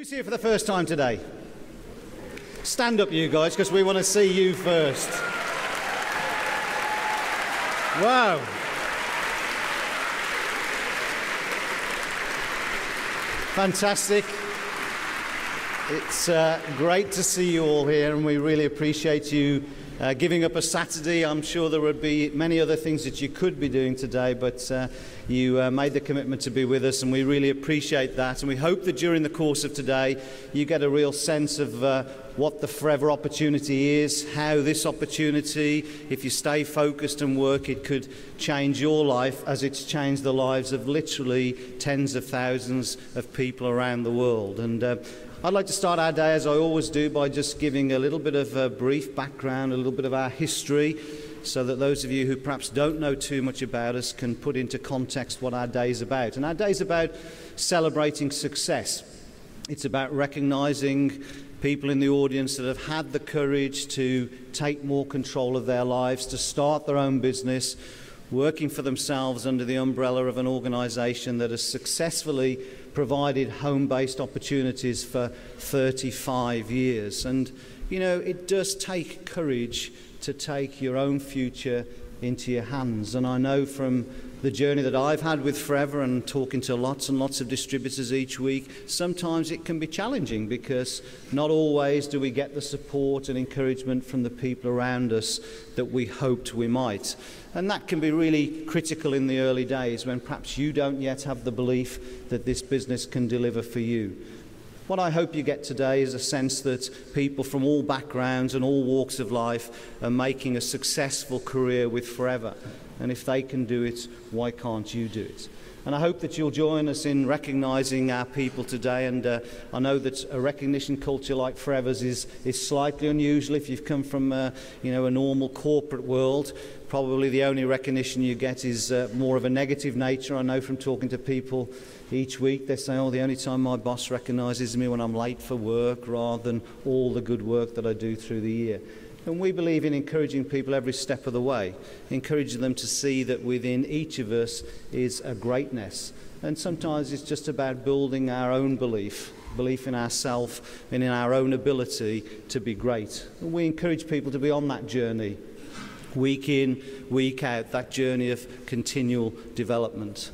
Who's here for the first time today? Stand up, you guys, because we want to see you first. Wow. Fantastic. It's great to see you all here, and we really appreciate you giving up a Saturday. I'm sure there would be many other things that you could be doing today, but you made the commitment to be with us, and we really appreciate that. And we hope that during the course of today you get a real sense of what the Forever opportunity is, how this opportunity, if you stay focused and work, it could change your life as it's changed the lives of literally tens of thousands of people around the world. And I'd like to start our day, as I always do, by just giving a little bit of a brief background, a little bit of our history, so that those of you who perhaps don't know too much about us can put into context what our day is about. And our day is about celebrating success. It's about recognizing people in the audience that have had the courage to take more control of their lives, to start their own business, working for themselves under the umbrella of an organization that has successfully provided home-based opportunities for 35 years. And, you know, it does take courage to take your own future into your hands. And I know from the journey that I've had with Forever and talking to lots and lots of distributors each week, sometimes it can be challenging because not always do we get the support and encouragement from the people around us that we hoped we might. And that can be really critical in the early days when perhaps you don't yet have the belief that this business can deliver for you. What I hope you get today is a sense that people from all backgrounds and all walks of life are making a successful career with Forever. And if they can do it, why can't you do it? And I hope that you'll join us in recognising our people today. And I know that a recognition culture like Forever's is slightly unusual. If you've come from a normal corporate world, probably the only recognition you get is more of a negative nature. I know from talking to people each week, they say, oh, the only time my boss recognises me when I'm late for work, rather than all the good work that I do through the year. And we believe in encouraging people every step of the way, encouraging them to see that within each of us is a greatness. And sometimes it's just about building our own belief in ourselves and in our own ability to be great. And we encourage people to be on that journey, week in, week out, that journey of continual development.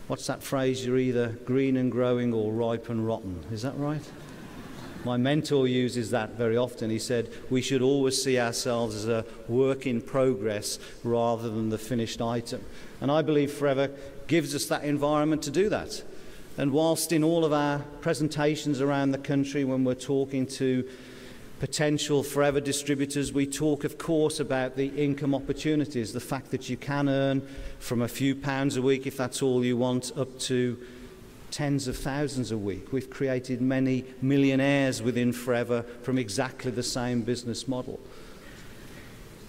What's that phrase? You're either green and growing or ripe and rotten. Is that right? My mentor uses that very often. He said, we should always see ourselves as a work in progress rather than the finished item. And I believe Forever gives us that environment to do that. And whilst in all of our presentations around the country, when we're talking to potential Forever distributors, we talk, of course, about the income opportunities, the fact that you can earn from a few pounds a week, if that's all you want, up to tens of thousands a week. We've created many millionaires within Forever from exactly the same business model.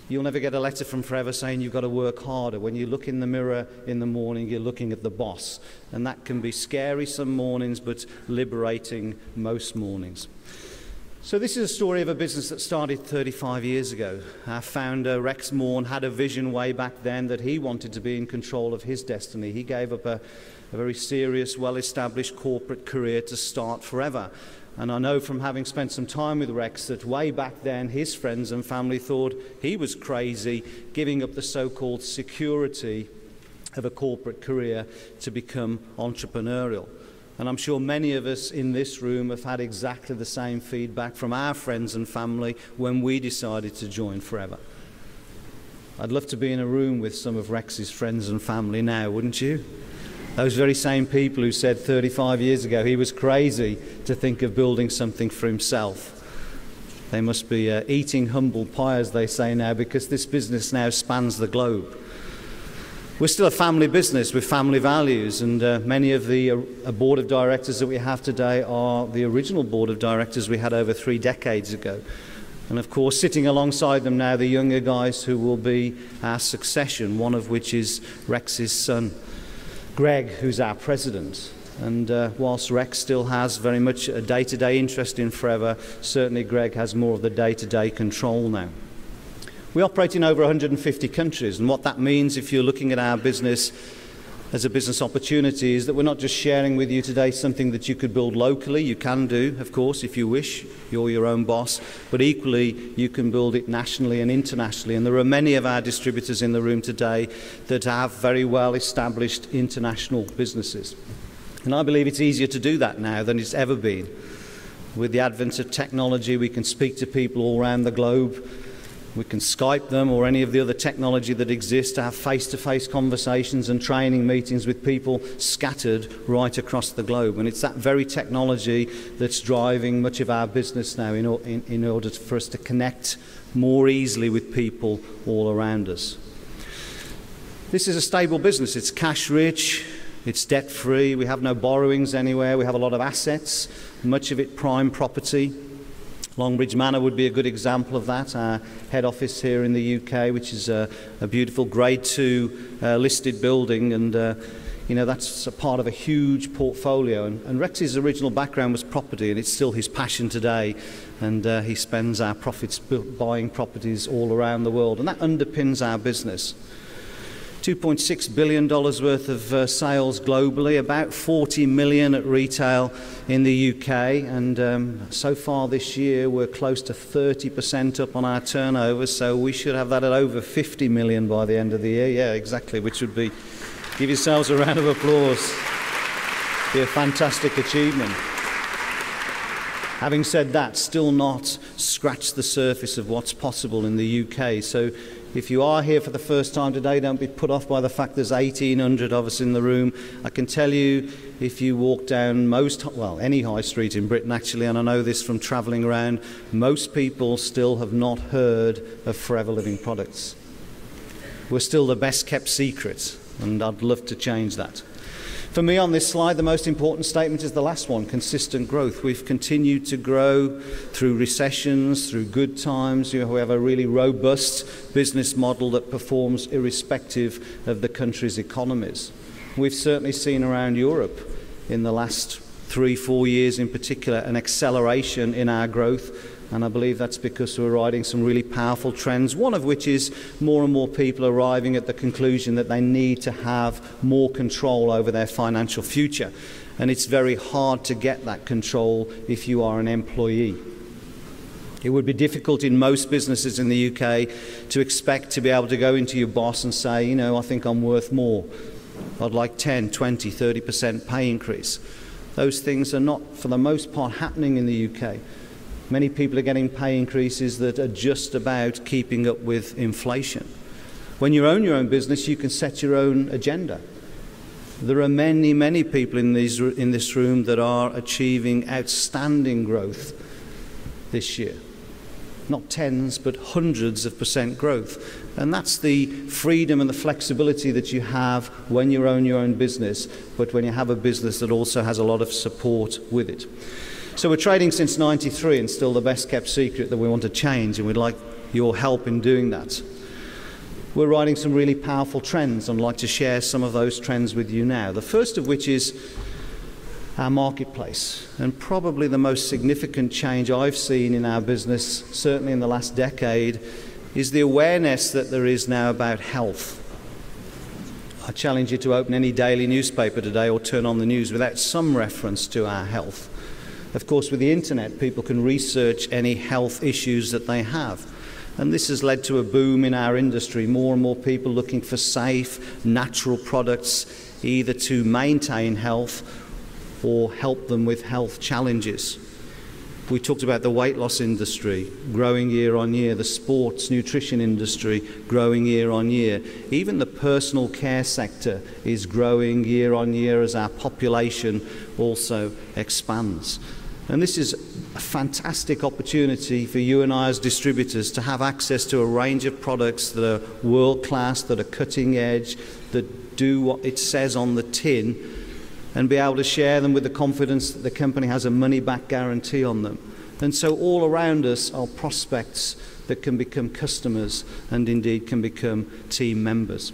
You'll never get a letter from Forever saying you've got to work harder. When you look in the mirror in the morning, you're looking at the boss. And that can be scary some mornings, but liberating most mornings. So this is a story of a business that started 35 years ago. Our founder, Rex Morn, had a vision way back then that he wanted to be in control of his destiny. He gave up a very serious, well-established corporate career to start Forever. And I know from having spent some time with Rex that way back then his friends and family thought he was crazy, giving up the so-called security of a corporate career to become entrepreneurial. And I'm sure many of us in this room have had exactly the same feedback from our friends and family when we decided to join Forever. I'd love to be in a room with some of Rex's friends and family now, wouldn't you? Those very same people who said 35 years ago he was crazy to think of building something for himself. They must be eating humble pie, as they say now, because this business now spans the globe. We're still a family business with family values, and many of the board of directors that we have today are the original board of directors we had over 3 decades ago. And of course, sitting alongside them now, the younger guys who will be our succession, one of which is Rex's son, Greg, who's our president. And whilst Rex still has very much a day-to-day interest in Forever, certainly Greg has more of the day-to-day control now. We operate in over 150 countries, and what that means, if you're looking at our business as a business opportunity is that we're not just sharing with you today something that you could build locally. You can do, of course, if you wish. You're your own boss. But equally, you can build it nationally and internationally. And there are many of our distributors in the room today that have very well established international businesses. And I believe it's easier to do that now than it's ever been. With the advent of technology, we can speak to people all around the globe. We can Skype them or any of the other technology that exists to have face-to-face conversations and training meetings with people scattered right across the globe. And it's that very technology that's driving much of our business now in order for us to connect more easily with people all around us. This is a stable business. It's cash-rich. It's debt-free. We have no borrowings anywhere. We have a lot of assets, much of it prime property. Longbridge Manor would be a good example of that, our head office here in the UK, which is a beautiful Grade 2 listed building, and that's a part of a huge portfolio. And Rex's original background was property, and it's still his passion today, and he spends our profits buying properties all around the world, and that underpins our business. $2.6 billion worth of sales globally, about 40 million at retail in the UK, and so far this year we're close to 30% up on our turnover, so we should have that at over 50 million by the end of the year. Yeah, exactly, which would be, give yourselves a round of applause. Be a fantastic achievement. Having said that, still not scratched the surface of what's possible in the UK. So if you are here for the first time today, don't be put off by the fact there's 1,800 of us in the room. I can tell you, if you walk down any high street in Britain actually, and I know this from travelling around, most people still have not heard of Forever Living products. We're still the best kept secret, and I'd love to change that. For me on this slide, the most important statement is the last one, consistent growth. We've continued to grow through recessions, through good times. We have a really robust business model that performs irrespective of the country's economies. We've certainly seen around Europe in the last 3-4 years in particular an acceleration in our growth. And I believe that's because we're riding some really powerful trends, one of which is more and more people arriving at the conclusion that they need to have more control over their financial future. And it's very hard to get that control if you are an employee. It would be difficult in most businesses in the UK to expect to be able to go into your boss and say, I think I'm worth more. I'd like 10, 20, 30% pay increase. Those things are not, for the most part, happening in the UK. Many people are getting pay increases that are just about keeping up with inflation. When you own your own business, you can set your own agenda. There are many, many people in this room that are achieving outstanding growth this year. Not tens, but hundreds of % growth. And that's the freedom and the flexibility that you have when you own your own business, but when you have a business that also has a lot of support with it. So we're trading since '93 and still the best kept secret that we want to change, and we'd like your help in doing that. We're riding some really powerful trends, and I'd like to share some of those trends with you now. The first of which is our marketplace, and probably the most significant change I've seen in our business, certainly in the last decade, is the awareness that there is now about health. I challenge you to open any daily newspaper today or turn on the news without some reference to our health. Of course, with the internet, people can research any health issues that they have. And this has led to a boom in our industry, more and more people looking for safe, natural products, either to maintain health or help them with health challenges. We talked about the weight loss industry growing year on year, the sports nutrition industry growing year on year. Even the personal care sector is growing year on year as our population also expands. And this is a fantastic opportunity for you and I as distributors to have access to a range of products that are world-class, that are cutting edge, that do what it says on the tin, and be able to share them with the confidence that the company has a money-back guarantee on them. And so all around us are prospects that can become customers and indeed can become team members.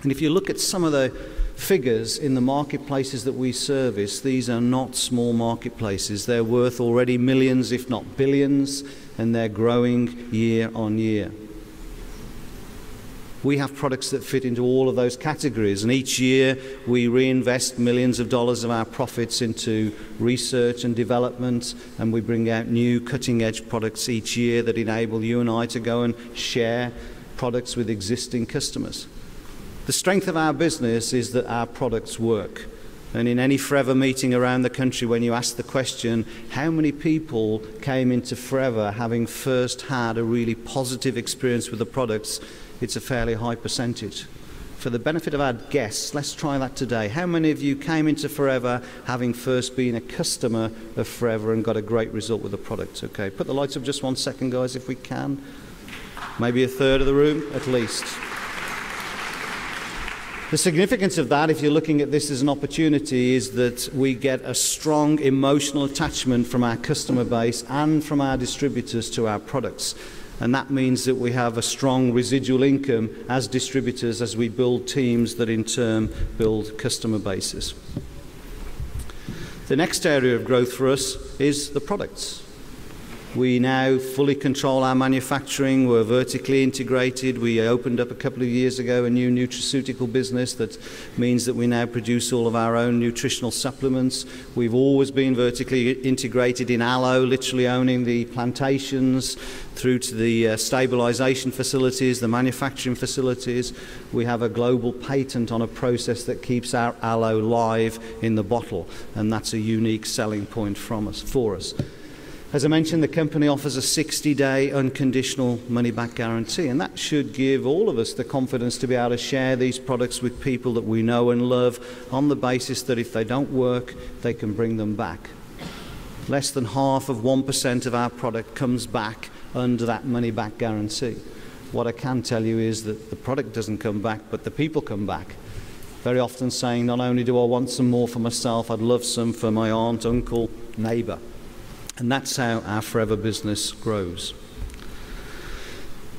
And if you look at some of the figures in the marketplaces that we service, these are not small marketplaces. They're worth already millions, if not billions, and they're growing year on year. We have products that fit into all of those categories, and each year we reinvest millions of dollars of our profits into research and development, and we bring out new cutting-edge products each year that enable you and I to go and share products with existing customers. The strength of our business is that our products work. And in any Forever meeting around the country, when you ask the question, how many people came into Forever having first had a really positive experience with the products, it's a fairly high percentage. For the benefit of our guests, let's try that today. How many of you came into Forever having first been a customer of Forever and got a great result with the product? Okay, put the lights up just 1 second, guys, if we can. Maybe a third of the room, at least. The significance of that, if you're looking at this as an opportunity, is that we get a strong emotional attachment from our customer base and from our distributors to our products. And that means that we have a strong residual income as distributors as we build teams that in turn build customer bases. The next area of growth for us is the products. We now fully control our manufacturing. We're vertically integrated. We opened up a couple of years ago a new nutraceutical business that means that we now produce all of our own nutritional supplements. We've always been vertically integrated in aloe, literally owning the plantations through to the stabilization facilities, the manufacturing facilities. We have a global patent on a process that keeps our aloe live in the bottle, and that's a unique selling point for us. As I mentioned, the company offers a 60-day unconditional money-back guarantee, and that should give all of us the confidence to be able to share these products with people that we know and love on the basis that if they don't work, they can bring them back. Less than half of 1% of our product comes back under that money-back guarantee. What I can tell you is that the product doesn't come back, but the people come back. Very often saying, not only do I want some more for myself, I'd love some for my aunt, uncle, neighbour. And that's how our Forever business grows.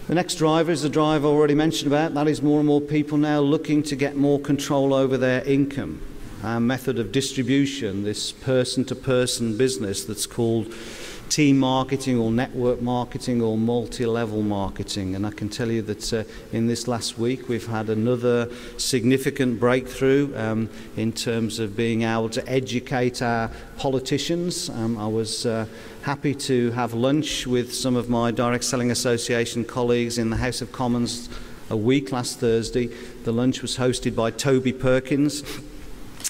The next driver is the driver I already mentioned about. That is more and more people now looking to get more control over their income. Our method of distribution, this person-to-person business that's called team marketing or network marketing or multi-level marketing. And I can tell you that in this last week we've had another significant breakthrough in terms of being able to educate our politicians. I was happy to have lunch with some of my Direct Selling Association colleagues in the House of Commons a week last Thursday. The lunch was hosted by Toby Perkins.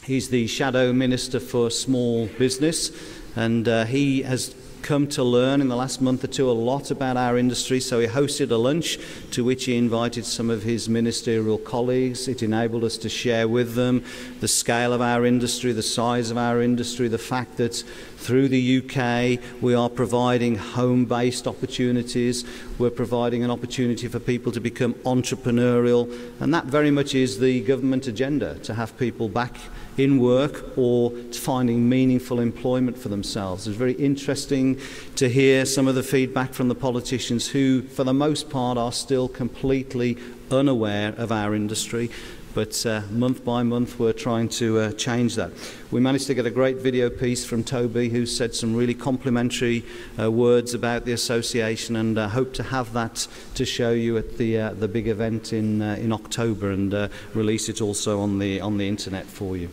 He's the Shadow Minister for Small Business, and he has come to learn in the last month or two a lot about our industry, so he hosted a lunch to which he invited some of his ministerial colleagues. It enabled us to share with them the scale of our industry, the size of our industry, the fact that through the UK we are providing home-based opportunities, we're providing an opportunity for people to become entrepreneurial, and that very much is the government agenda, to have people back in work or finding meaningful employment for themselves. It's very interesting to hear some of the feedback from the politicians who, for the most part, are still completely unaware of our industry. But month by month, we're trying to change that. We managed to get a great video piece from Toby, who said some really complimentary words about the association, and hope to have that to show you at the big event in October, and release it also on the internet for you.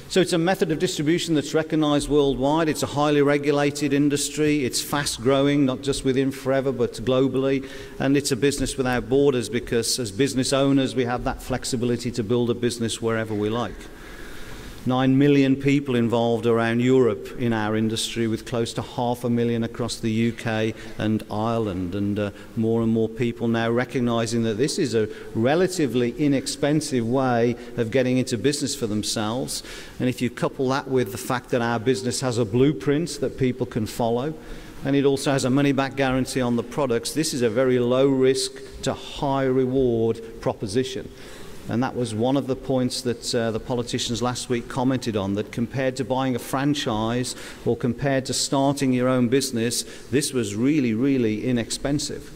So it's a method of distribution that's recognised worldwide. It's a highly regulated industry. It's fast growing, not just within Forever, but globally. And it's a business without borders, because as business owners, we have that flexibility to build a business wherever we like. 9 million people involved around Europe in our industry, with close to 500,000 across the UK and Ireland, and more and more people now recognising that this is a relatively inexpensive way of getting into business for themselves. And if you couple that with the fact that our business has a blueprint that people can follow, and it also has a money-back guarantee on the products, this is a very low-risk to high-reward proposition. And that was one of the points that the politicians last week commented on, that compared to buying a franchise or compared to starting your own business, this was really, really inexpensive.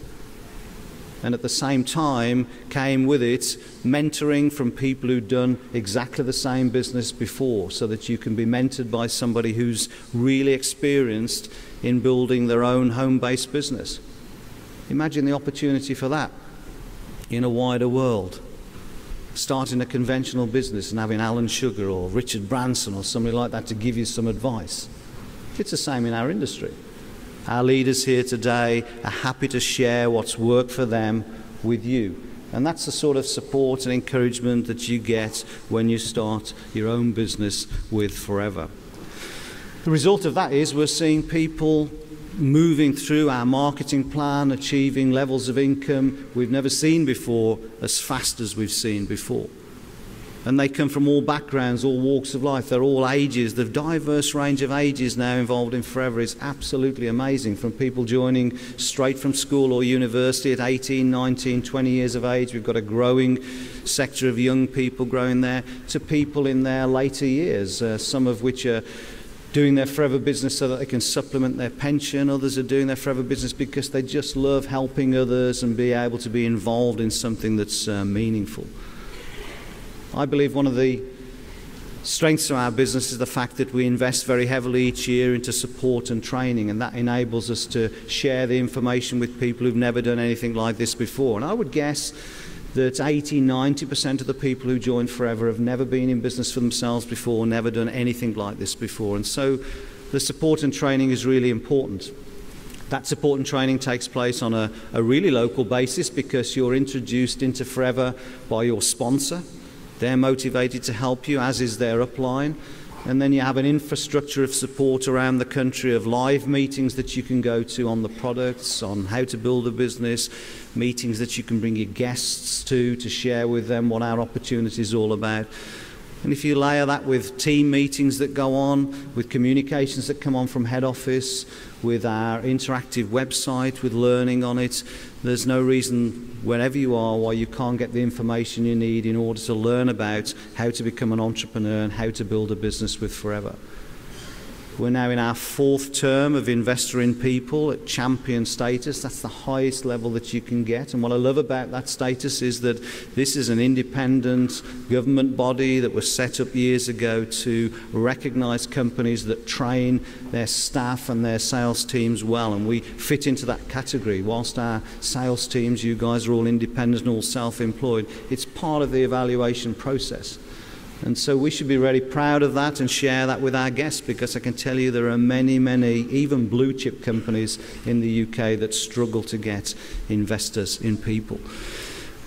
And at the same time came with it mentoring from people who'd done exactly the same business before, so that you can be mentored by somebody who's really experienced in building their own home-based business. Imagine the opportunity for that. in a wider world. Starting a conventional business and having Alan Sugar or Richard Branson or somebody like that to give you some advice. It's the same in our industry. Our leaders here today are happy to share what's worked for them with you. And that's the sort of support and encouragement that you get when you start your own business with Forever. The result of that is we're seeing people moving through our marketing plan, achieving levels of income we've never seen before, as fast as we've seen before. And they come from all backgrounds, all walks of life, they're all ages. The diverse range of ages now involved in Forever is absolutely amazing, from people joining straight from school or university at 18, 19, 20 years of age. We've got a growing sector of young people growing there, to people in their later years, some of which are doing their Forever business so that they can supplement their pension. Others are doing their Forever business because they just love helping others and be able to be involved in something that's meaningful. I believe one of the strengths of our business is the fact that we invest very heavily each year into support and training, and that enables us to share the information with people who've never done anything like this before. And I would guess that 80–90% of the people who join Forever have never been in business for themselves before, never done anything like this before. And so the support and training is really important. That support and training takes place on a really local basis, because you're introduced into Forever by your sponsor. They're motivated to help you, as is their upline. And then you have an infrastructure of support around the country, of live meetings that you can go to on the products, on how to build a business, meetings that you can bring your guests to share with them what our opportunity is all about. And if you layer that with team meetings that go on, with communications that come on from head office, with our interactive website, with learning on it, there's no reason, wherever you are, why you can't get the information you need in order to learn about how to become an entrepreneur and how to build a business with Forever. We're now in our 4th term of Investor in People at champion status. That's the highest level that you can get. And what I love about that status is that this is an independent government body that was set up years ago to recognise companies that train their staff and their sales teams well. And we fit into that category. Whilst our sales teams, you guys are all independent and all self-employed, it's part of the evaluation process. And so we should be really proud of that and share that with our guests, because I can tell you there are many, even blue chip companies in the UK that struggle to get investors in people.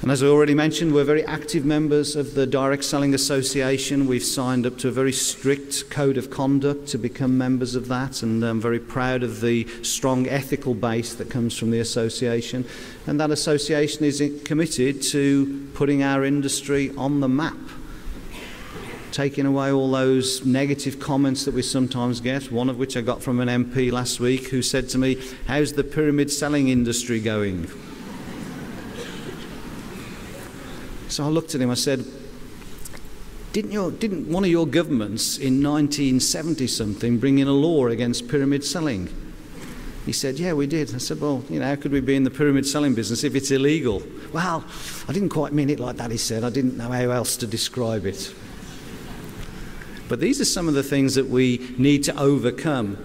And as I already mentioned, we're very active members of the Direct Selling Association. We've signed up to a very strict code of conduct to become members of that, and I'm very proud of the strong ethical base that comes from the association. And that association is committed to putting our industry on the map, taking away all those negative comments that we sometimes get, one of which I got from an MP last week who said to me, "How's the pyramid selling industry going?" So I looked at him, I said, didn't one of your governments in 1970-something bring in a law against pyramid selling? He said, "Yeah, we did." I said, "Well, how could we be in the pyramid selling business if it's illegal?" "Well, I didn't quite mean it like that," he said. "I didn't know how else to describe it." But these are some of the things that we need to overcome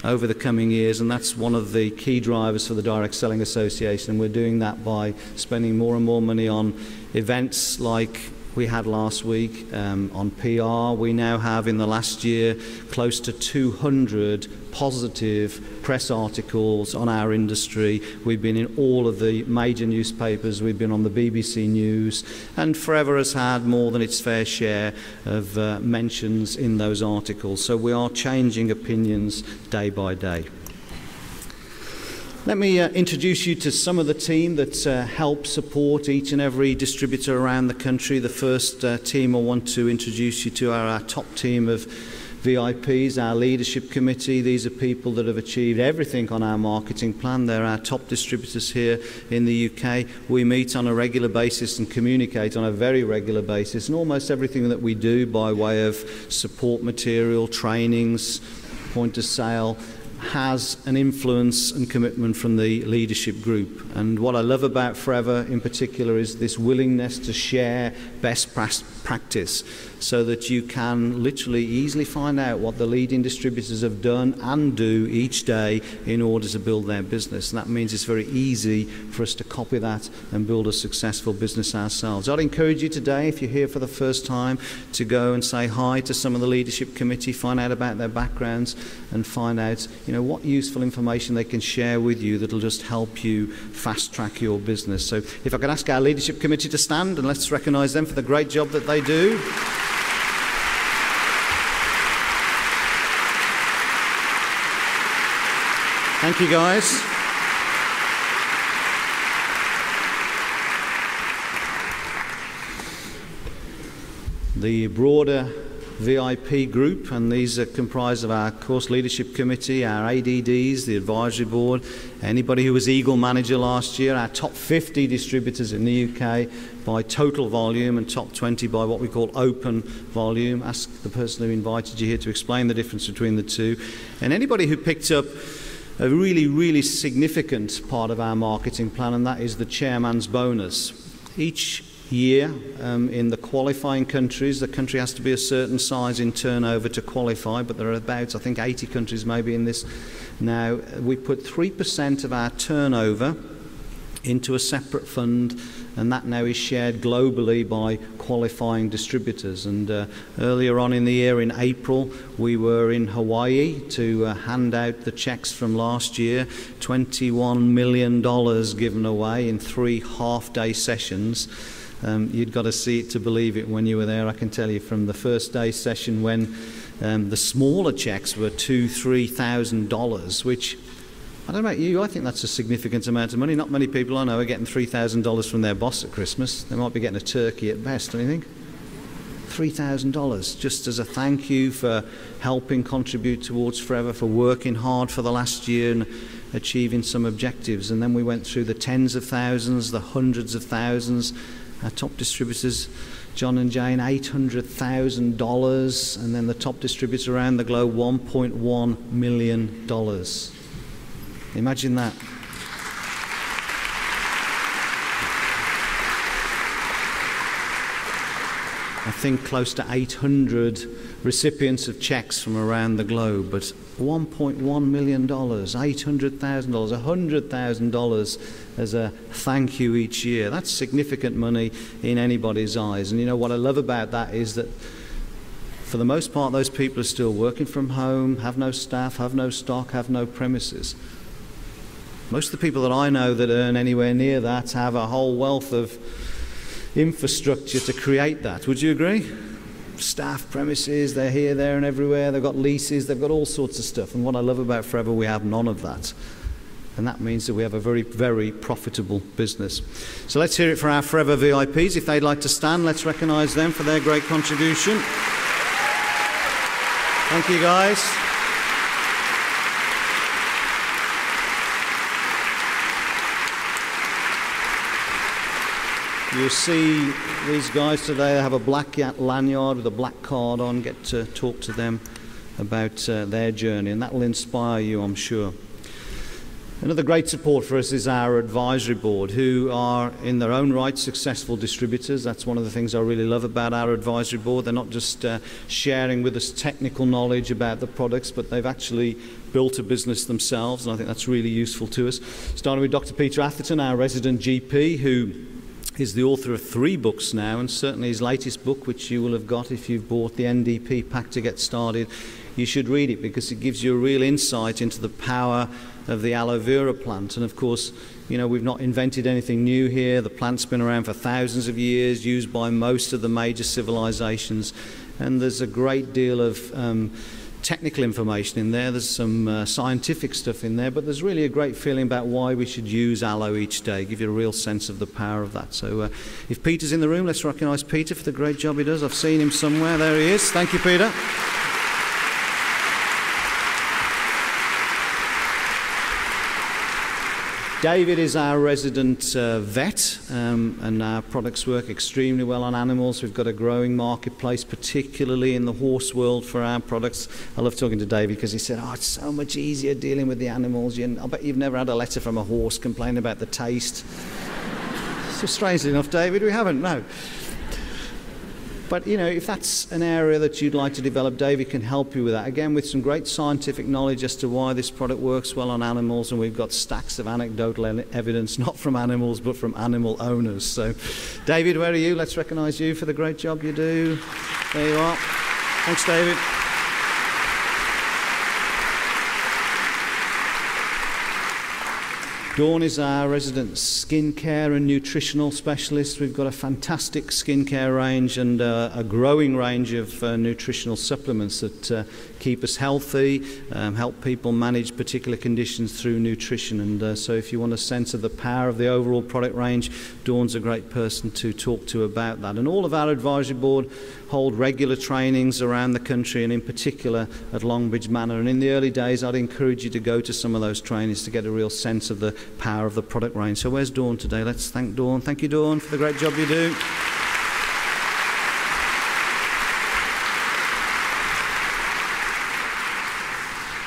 over the coming years, and that's one of the key drivers for the Direct Selling Association. And we're doing that by spending more and more money on events like we had last week, on PR. We now have, in the last year, close to 200 positive press articles on our industry. We've been in all of the major newspapers. We've been on the BBC News, and Forever has had more than its fair share of mentions in those articles. So we are changing opinions day by day. Let me introduce you to some of the team that help support each and every distributor around the country. The first team I want to introduce you to are our top team of VIPs, our leadership committee. These are people that have achieved everything on our marketing plan. They're our top distributors here in the UK. We meet on a regular basis and communicate on a very regular basis, and almost everything that we do by way of support material, trainings, point of sale, has an influence and commitment from the leadership group. And what I love about Forever in particular is this willingness to share best practice so that you can literally easily find out what the leading distributors have done and do each day in order to build their business. And that means it's very easy for us to copy that and build a successful business ourselves. I'd encourage you today, if you're here for the first time, to go and say hi to some of the leadership committee, find out about their backgrounds and find out, what useful information they can share with you that'll just help you fast track your business. So if I could ask our leadership committee to stand, and let's recognise them for the great job that they do. Thank you, guys. The broader VIP group, and these are comprised of our course leadership committee, our ADDs, the advisory board, anybody who was Eagle manager last year, our top 50 distributors in the UK by total volume and top 20 by what we call open volume. Ask the person who invited you here to explain the difference between the two. And anybody who picked up a really, really significant part of our marketing plan, and that is the chairman's bonus. Each year in the qualifying countries, the country has to be a certain size in turnover to qualify, but there are about, I think, 80 countries maybe in this now. We put 3% of our turnover into a separate fund, and that now is shared globally by qualifying distributors. And earlier on in the year, in April, we were in Hawaii to hand out the checks from last year, $21 million given away in 3 half-day sessions. You'd got to see it to believe it when you were there. I can tell you from the first day session when the smaller checks were $2,000, $3,000, which, I don't know about you, I think that's a significant amount of money. Not many people I know are getting $3,000 from their boss at Christmas. They might be getting a turkey at best, don't you think? $3,000, just as a thank you for helping contribute towards Forever, for working hard for the last year and achieving some objectives. And then we went through the tens of thousands, the hundreds of thousands. Our top distributors, John and Jane, $800,000, and then the top distributors around the globe, $1.1 million. Imagine that. I think close to 800 recipients of checks from around the globe, but $1.1 million, $800,000, $100,000 as a thank you each year. That's significant money in anybody's eyes. And you know what I love about that is that for the most part, those people are still working from home, have no staff, have no stock, have no premises. Most of the people that I know that earn anywhere near that have a whole wealth of infrastructure to create that. Would you agree? Staff, premises, they're here, there and everywhere. They've got leases, they've got all sorts of stuff. And what I love about Forever, we have none of that. And that means that we have a very, very profitable business. So let's hear it for our Forever VIPs. If they'd like to stand, let's recognise them for their great contribution. Thank you, guys. You see these guys today have a black lanyard with a black card on. Get to talk to them about their journey, and that will inspire you, I'm sure. Another great support for us is our advisory board, who are in their own right successful distributors. That's one of the things I really love about our advisory board. They're not just sharing with us technical knowledge about the products, but they've actually built a business themselves, and I think that's really useful to us. Starting with Dr. Peter Atherton, our resident GP, who is the author of 3 books now, and certainly his latest book, which you will have got if you've bought the NDP pack to get started, you should read it because it gives you a real insight into the power of the aloe vera plant. And of course, you know, we've not invented anything new here. The plant's been around for thousands of years, used by most of the major civilizations, and there's a great deal of technical information in there. There's some scientific stuff in there, but there's really a great feeling about why we should use aloe each day, give you a real sense of the power of that. So if Peter's in the room, let's recognise Peter for the great job he does. I've seen him somewhere. There he is. Thank you, Peter. David is our resident vet, and our products work extremely well on animals. We've got a growing marketplace, particularly in the horse world, for our products. I love talking to David because he said, oh, it's so much easier dealing with the animals. I bet you've never had a letter from a horse complaining about the taste. So strangely enough, David, we haven't, no. But, you know, if that's an area that you'd like to develop, David can help you with that. Again, with some great scientific knowledge as to why this product works well on animals, and we've got stacks of anecdotal evidence, not from animals, but from animal owners. So, David, where are you? Let's recognise you for the great job you do. There you are. Thanks, David. Dawn is our resident skincare and nutritional specialist. We've got a fantastic skincare range and a growing range of nutritional supplements that keep us healthy, help people manage particular conditions through nutrition. And so if you want a sense of the power of the overall product range, Dawn's a great person to talk to about that. And all of our advisory board hold regular trainings around the country, and in particular at Longbridge Manor. And in the early days, I'd encourage you to go to some of those trainings to get a real sense of the power of the product range. So where's Dawn today? Let's thank Dawn. Thank you, Dawn, for the great job you do.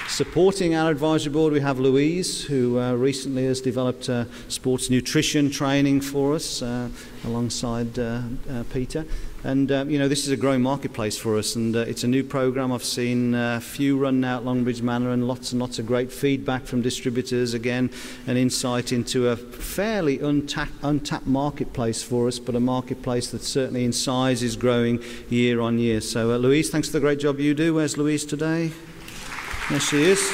Supporting our advisory board, we have Louise, who recently has developed sports nutrition training for us alongside Peter. And, you know, this is a growing marketplace for us, and it's a new program. I've seen a few run now at Longbridge Manor, and lots of great feedback from distributors. Again, an insight into a fairly untapped marketplace for us, but a marketplace that certainly in size is growing year on year. So, Louise, thanks for the great job you do. Where's Louise today? There she is.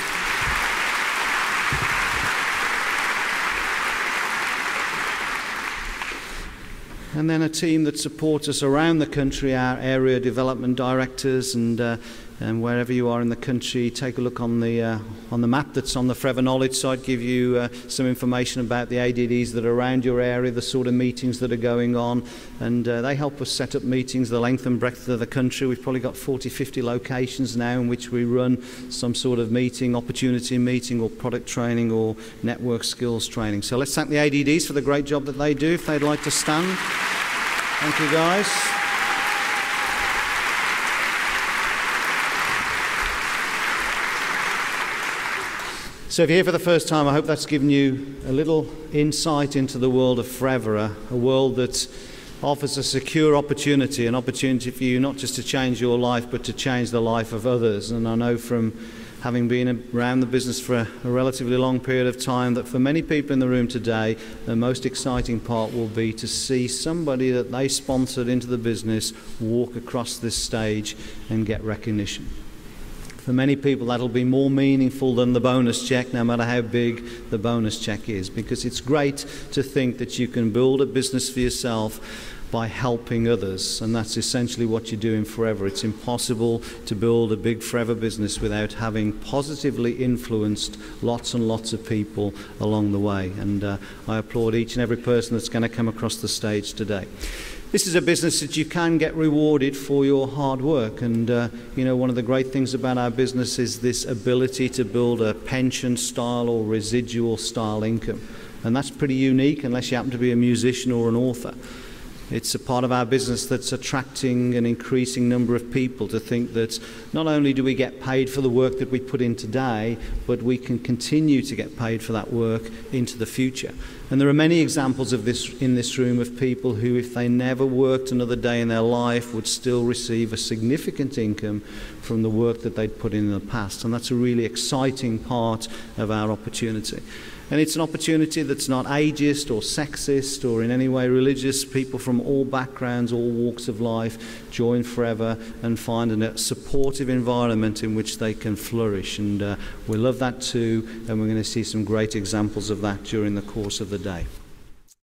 And then a team that supports us around the country, our area development directors, and wherever you are in the country, take a look on the map that's on the Forever Knowledge site, give you some information about the ADDs that are around your area, the sort of meetings that are going on, and they help us set up meetings the length and breadth of the country. We've probably got 40, 50 locations now in which we run some sort of meeting, opportunity meeting, or product training, or network skills training. So let's thank the ADDs for the great job that they do, if they'd like to stand. Thank you, guys. So if you're here for the first time, I hope that's given you a little insight into the world of Forever, a world that offers a secure opportunity, an opportunity for you not just to change your life, but to change the life of others. And I know from having been around the business for a relatively long period of time, that for many people in the room today, the most exciting part will be to see somebody that they sponsored into the business walk across this stage and get recognition. For many people, that'll be more meaningful than the bonus check, no matter how big the bonus check is, because it's great to think that you can build a business for yourself by helping others, and that's essentially what you're doing Forever. It's impossible to build a big Forever business without having positively influenced lots and lots of people along the way, and I applaud each and every person that's going to come across the stage today. This is a business that you can get rewarded for your hard work, and you know, one of the great things about our business is this ability to build a pension style or residual style income, and that's pretty unique unless you happen to be a musician or an author. It's a part of our business that's attracting an increasing number of people to think that not only do we get paid for the work that we put in today, but we can continue to get paid for that work into the future. And there are many examples of this in this room, of people who, if they never worked another day in their life, would still receive a significant income from the work that they'd put in the past. And that's a really exciting part of our opportunity. And it's an opportunity that's not ageist or sexist or in any way religious. People from all backgrounds, all walks of life join Forever and find a supportive environment in which they can flourish. And we love that too, and we're going to see some great examples of that during the course of the day.